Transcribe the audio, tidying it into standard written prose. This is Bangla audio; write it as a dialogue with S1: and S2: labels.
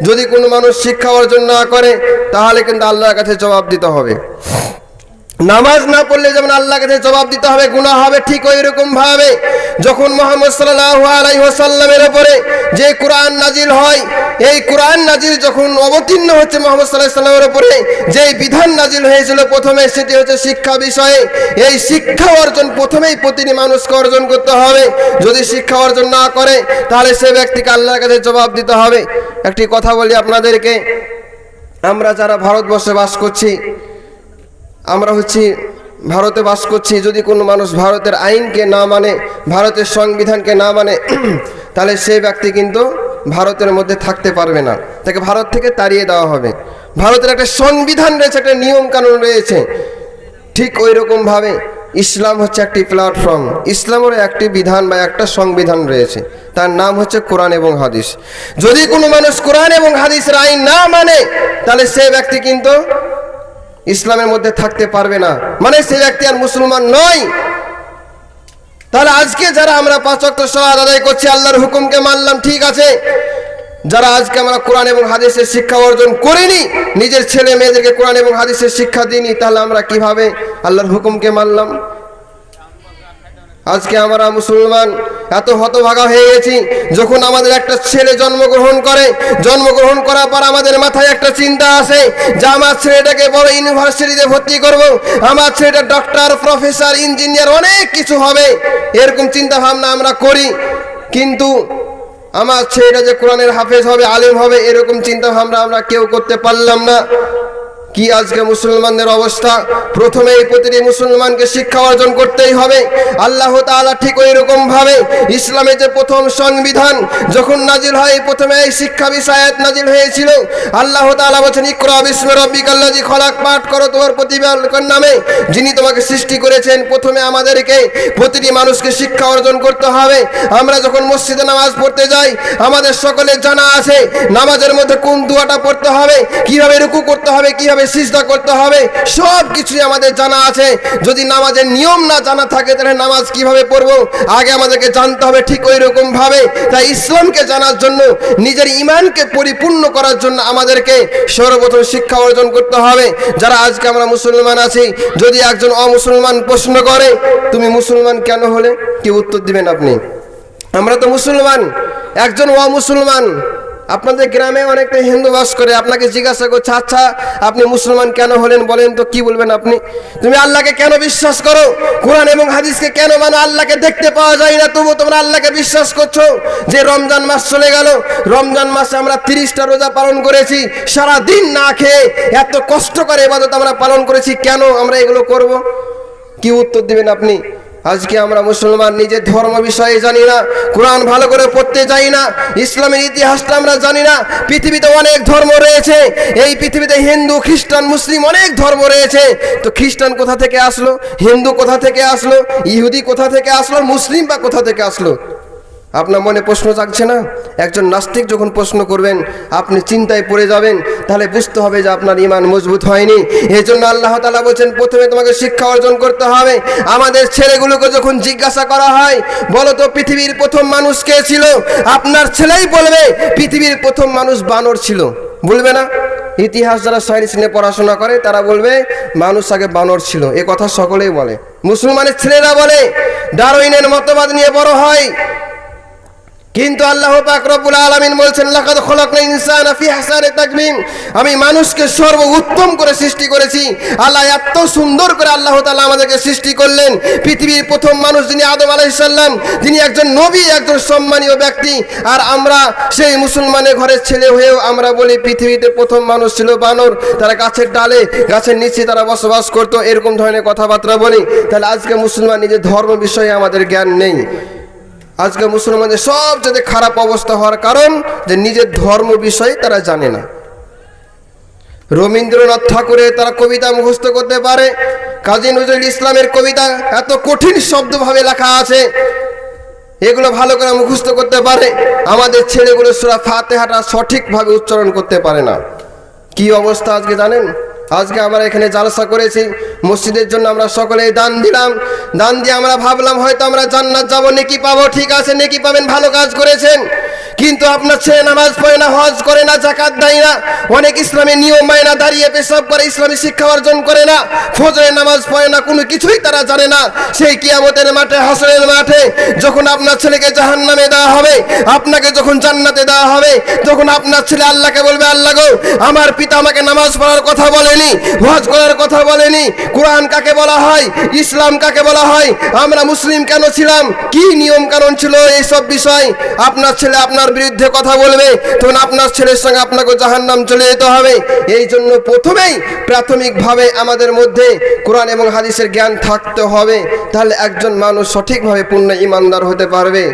S1: যদি কোনো মানুষ শিক্ষা অর্জন না করে তাহলে কিন্তু আল্লাহর কাছে জবাব দিতে হবে। নামাজ না পড়লে যেমন আল্লাহর কাছে জবাব দিতে হবে, গুনাহ হবে, ঠিক ওই রকম ভাবে যখন মুহাম্মদ সাল্লাল্লাহু আলাইহি ওয়াসাল্লামের উপরে যে কোরআন নাজিল হয়, এই কোরআন নাজিল যখন অবতীর্ণ হচ্ছে মুহাম্মদ সাল্লাল্লাহু আলাইহি ওয়াসাল্লামের উপরে যে বিধান নাজিল হয়েছিল প্রথমে, সেটি হচ্ছে শিক্ষা বিষয়ে। এই শিক্ষা অর্জন প্রথমেই প্রতিটি মানুষকে অর্জন করতে হবে। যদি শিক্ষা অর্জন না করে তাহলে সে ব্যক্তিকে আল্লাহর কাছে জবাব দিতে হবে। একটি কথা বলি আপনাদেরকে, আমরা যারা ভারতবর্ষে বাস করছি, আমরা ভারতে বাস করছি, যদি কোনো মানুষ ভারতের আইনকে না মানে, ভারতের সংবিধানকে না মানে, তাহলে সেই ব্যক্তি কিন্তু ভারতের মধ্যে থাকতে পারবে না, তাকে ভারত থেকে তাড়িয়ে দেওয়া হবে। ভারতের একটা সংবিধান রয়েছে, একটা নিয়ম কানুন রয়েছে। ঠিক ওই রকমভাবে ইসলাম হচ্ছে একটি প্ল্যাটফর্ম, ইসলামের একটি বিধান বা একটা সংবিধান রয়েছে, তার নাম হচ্ছে কোরআন এবং হাদিস। যদি কোনো মানুষ কোরআন এবং হাদিসের আইন না মানে তাহলে সেই ব্যক্তি কিন্তু ইসলামের মধ্যে থাকতে পারবে না, মানে সে ব্যক্তি আর মুসলমান নয়। তাহলে আজকে যারা আমরা 5 ওয়াক্ত সালাত আদায় করছি, আল্লাহর হুকুমকে মানলাম, ঠিক আছে। যারা আজকে আমরা কোরআন এবং হাদিসের শিক্ষা অর্জন করিনি, নিজের ছেলে মেয়েদেরকে কোরআন এবং হাদিসের শিক্ষা দিইনি, তাহলে আমরা কিভাবে আল্লাহর হুকুমকে মানলাম? আজকে আমরা মুসলমান এত হতভাগা হয়ে গেছি, যখন আমাদের একটা ছেলে জন্মগ্রহণ করার পর আমাদের মাথায় একটা চিন্তা আসে যে আমার ছেলেটাকে বড় ইউনিভার্সিটিতে ভর্তি করব, আমার ছেলেটা ডক্টর, প্রফেসর, ইঞ্জিনিয়ার, অনেক কিছু হবে, এরকম চিন্তা ভাবনা আমরা করি। কিন্তু আমার ছেলেটা যে কোরআনের হাফেজ হবে, আলেম হবে, এরকম চিন্তা ভাবনা আমরা কেউ করতে পারলাম না। কি আজকে মুসলমানদের অবস্থা? প্রথমেই প্রতিটি মুসলমানকে শিক্ষা অর্জন করতেই হবে। আল্লাহ তাআলা ঠিক ওই রকম ভাবে ইসলামের যে প্রথম সংবিধান যখন নাজিল হয়, প্রথমে এই শিক্ষা বিষয়ে আয়াত নাজিল হয়েছিল। আল্লাহ তাআলা বলেন, ইকরা বিসমি রাব্বিকাল্লাযী খলাক, পাঠ করো তোমার প্রতিপালকের নামে যিনি তোমাকে সৃষ্টি করেছেন। প্রথমে আমাদেরকে প্রতিটি মানুষকে শিক্ষা অর্জন করতে হবে। আমরা যখন মসজিদে নামাজ পড়তে যাই, আমাদের সকলের জানা আছে নামাজের মধ্যে কোন দোয়াটা পড়তে হবে, কিভাবে রুকু করতে হবে, কিভাবে সিজদা করতে হবে, সব কিছুই আমাদের জানা আছে। যদি নামাজের নিয়ম না জানা থাকে তাহলে নামাজ কিভাবে পড়বো? আগে আমাদেরকে জানতে হবে। ঠিক ওই রকম ভাবে তাই ইসলামকে জানার জন্য, নিজের ঈমানকে পরিপূর্ণ করার জন্য আমাদেরকে সর্বপ্রথম শিক্ষা অর্জন করতে হবে। যারা আজকে আমরা মুসলমান আছি, যদি একজন অমুসলমান প্রশ্ন করে তুমি মুসলমান কেন হলে, কি উত্তর দিবেন আপনি? আমরা তো মুসলমান, একজন অমুসলমান, আপনাদের গ্রামে অনেকটা হিন্দু বাস করে, আপনাকে জিজ্ঞাসা করছে আচ্ছা আপনি মুসলমান কেন হলেন, বলেন তো কি বলবেন আপনি? তুমি আল্লাহকে কেন বিশ্বাস করো, কোরআন এবং হাদিসকে কেন মানো? আল্লাহকে দেখতে পাওয়া যায় না, তবু তোমরা আল্লাহকে বিশ্বাস করছো। যে রমজান মাস চলে গেল, রমজান মাসে আমরা 30টা রোজা পালন করেছি, সারা দিন না খেয়ে এত কষ্ট করে ইবাদত আমরা পালন করেছি, কেন আমরা এগুলো করব? কি উত্তর দিবেন আপনি? আজকে আমরা মুসলমান নিজের ধর্ম বিষয়ে জানি না, কোরআন ভালো করে পড়তে জানি না, ইসলামের ইতিহাসটা আমরা জানি না। পৃথিবীতে অনেক ধর্ম রয়েছে, এই পৃথিবীতে হিন্দু, খ্রিস্টান, মুসলিম অনেক ধর্ম রয়েছে। তো খ্রিস্টান কোথা থেকে আসলো, হিন্দু কোথা থেকে আসলো, ইহুদি কোথা থেকে আসলো, মুসলিম বা কোথা থেকে আসলো? আপনার মনে প্রশ্ন জাগছে না? একজন নাস্তিক যখন প্রশ্ন করবেন আপনি চিন্তায় পড়ে যাবেন, তাহলে বুঝতে হবে যে আপনার ঈমান মজবুত হয়নি। এই জন্য আল্লাহ তাআলা বলেন প্রথমে তোমাকে শিক্ষা অর্জন করতে হবে। আমাদের ছেলেগুলোকে যখন জিজ্ঞাসা করা হয় বলো তো পৃথিবীর প্রথম মানুষ কে ছিল, আপনার ছেলেই বলবে পৃথিবীর প্রথম মানুষ বানর ছিল, বলবে না? ইতিহাস যারা সায়েন্স নিয়ে পড়াশোনা করে তারা বলবে মানুষ আগে বানর ছিল, এ কথা সকলেই বলে। মুসলমানের ছেলেরা বলে ডারউইনের মতবাদ নিয়ে বড় হয়। কিন্তু আল্লাহ পাক রব্বুল আলামিন বলেছেন লাকাদ খলাকনাল ইনসানা ফি আহসানি তাকওয়িম, আমি মানুষকে সর্বোত্তম করে সৃষ্টি করেছি। আল্লাহ এত সুন্দর করে আল্লাহ তাআলা আমাদেরকে সৃষ্টি করলেন। পৃথিবীর প্রথম মানুষ যিনি আদম আলাইহিস সালাম, তিনি একজন নবী, একজন সম্মানীয় ব্যক্তি। আর আমরা সেই মুসলমানের ঘরের ছেলে হয়েও আমরা বলি পৃথিবীতে প্রথম মানুষ ছিল বানর, তারা গাছের ডালে, গাছের নিচে তারা বসবাস করতো, এরকম ধরনের কথাবার্তা বলি। তাহলে আজকে মুসলমান নিজের ধর্ম বিষয়ে আমাদের জ্ঞান নেই। আজকে মুসলমানদের সবচেয়ে খারাপ অবস্থা হওয়ার কারণ যে নিজের ধর্ম বিষয়ে তারা জানে না। রবীন্দ্রনাথ ঠাকুরের তারা কবিতা মুখস্থ করতে পারে, কাজী নজরুল ইসলামের কবিতা এত কঠিন শব্দভাবে লেখা আছে, এগুলো ভালো করে মুখস্থ করতে পারে। আমাদের ছেলেগুলো সূরা ফাতিহাটা সঠিকভাবে উচ্চারণ করতে পারে না। কি অবস্থা আজকে জানেন? আজকে আমরা এখানে জালসা করেছি, মসজিদের জন্য আমরা সকলেই দান দিলাম। দান দিয়ে আমরা ভাবলাম হয়তো আমরা জান্নাত যাব, নেকি পাবো। ঠিক আছে, নেকি পাবেন, ভালো কাজ করেছেন। কিন্তু আপনার ছেলে নামাজ পড়ে না, হজ করে না, যাকাত দেয় না, অনেক ইসলামের নিয়ম মানে না, দাঁড়িয়ে পেশাব করে, ইসলামী শিক্ষা অর্জন করে না, ফজরের নামাজ পড়ে না, কোনো কিছুই তারা জানে না। সেই কিয়ামতের মাঠে, হাসরের মাঠে যখন আপনার ছেলেকে জাহান্নামে দেওয়া হবে, আপনাকে যখন জান্নাতে দেওয়া হবে, তখন আপনার ছেলে আল্লাহকে বলবে, আল্লাহ গো, আমার পিতা আমাকে নামাজ পড়ার কথা বলেনি, হজ করার কথা বলেনি, কোরআন কাকে বলা হয়, ইসলাম কাকে বলা হয়, আমরা মুসলিম কেন ছিলাম, কি নিয়ম কানুন ছিল, এইসব বিষয় আপনার ছেলে আপনার বিরুদ্ধে কথা বলবে, তখন আপনার ছেলের সঙ্গে আপনাকে জাহান্নাম চলে যেতে হবে। এই জন্য প্রথমেই প্রাথমিকভাবে আমাদের মধ্যে কোরআন এবং হাদিসের জ্ঞান থাকতে হবে, তাহলে একজন মানুষ সঠিকভাবে পূর্ণ ঈমানদার হতে পারবে।